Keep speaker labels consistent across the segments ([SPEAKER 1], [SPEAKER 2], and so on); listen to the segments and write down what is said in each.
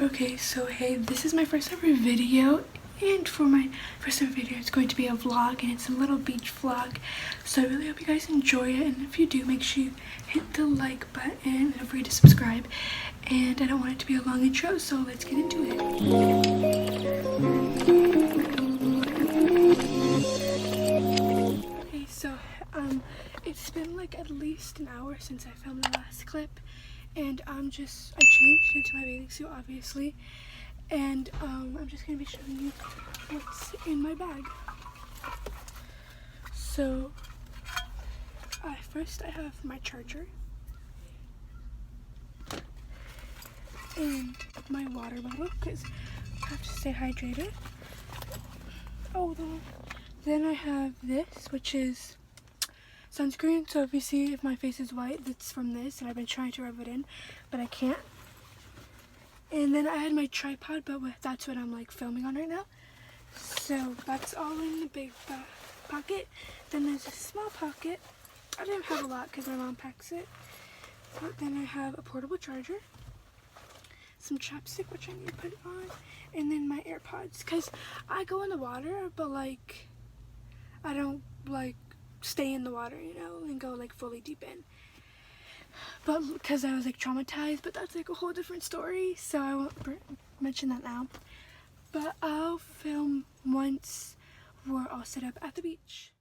[SPEAKER 1] Okay, so hey, this is my first ever video, and for my first ever video it's going to be a vlog, and it's a little beach vlog, so I really hope you guys enjoy it. And if you do, make sure you hit the like button and feel free to subscribe. And I don't want it to be a long intro, so let's get into it. Okay, so it's been like at least an hour since I filmed the last clip, and I changed into my bathing suit, obviously, and I'm just gonna be showing you what's in my bag. So first I have my charger and my water bottle because I have to stay hydrated. Then I have this, which is sunscreen. So if you see if my face is white, that's from this, and I've been trying to rub it in, but I can't. And then I had my tripod, but that's what I'm like filming on right now. So that's all in the big pocket. Then there's a small pocket. I didn't have a lot because my mom packs it. But then I have a portable charger, some chapstick, which I need to put on, and then my AirPods, because I go in the water, but like I don't like stay in the water, you know, and go like fully deep in, but because I was like traumatized, but that's like a whole different story, so I won't mention that now. But I'll film once we're all set up at the beach.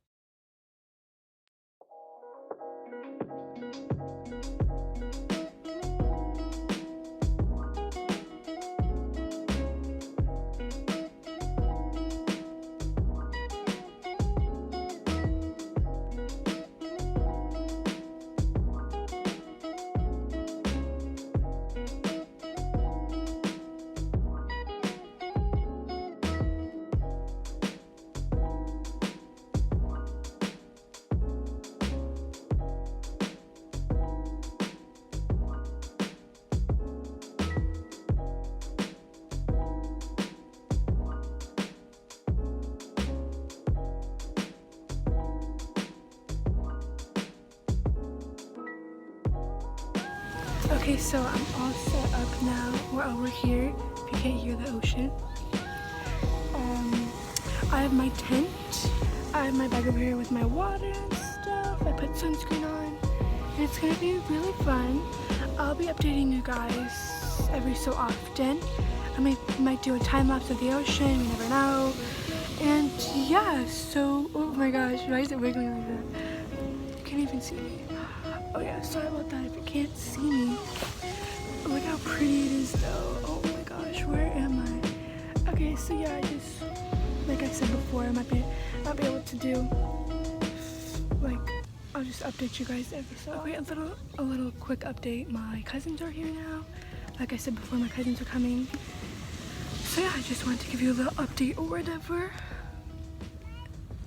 [SPEAKER 1] Okay, so I'm all set up now. We're over here, if you can't hear the ocean. I have my tent. I have my bag over here with my water and stuff. I put sunscreen on, and it's gonna be really fun. I'll be updating you guys every so often. I might do a time lapse of the ocean, you never know. And yeah, so, oh my gosh, why is it wiggling like that? You can't even see me. Oh yeah, sorry about that if you can't see me. Look how pretty it is though. Oh my gosh, where am I? Okay, so yeah, like I said before, I might be able to do, like, I'll just update you guys every so. Okay, a little quick update. My cousins are here now. Like I said before, my cousins are coming. So yeah, I just wanted to give you a little update or whatever.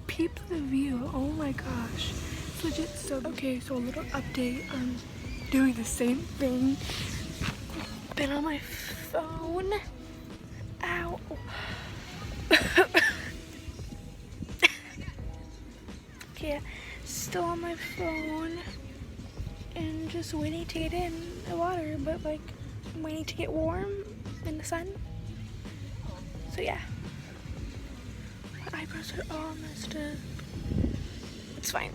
[SPEAKER 1] Peep the view. Oh my gosh. Legit. So okay, so a little update. I'm doing the same thing. Been on my phone. Ow. Okay, still on my phone and just waiting to get in the water, but like I'm waiting to get warm in the sun. So yeah, my eyebrows are all messed up. It's fine.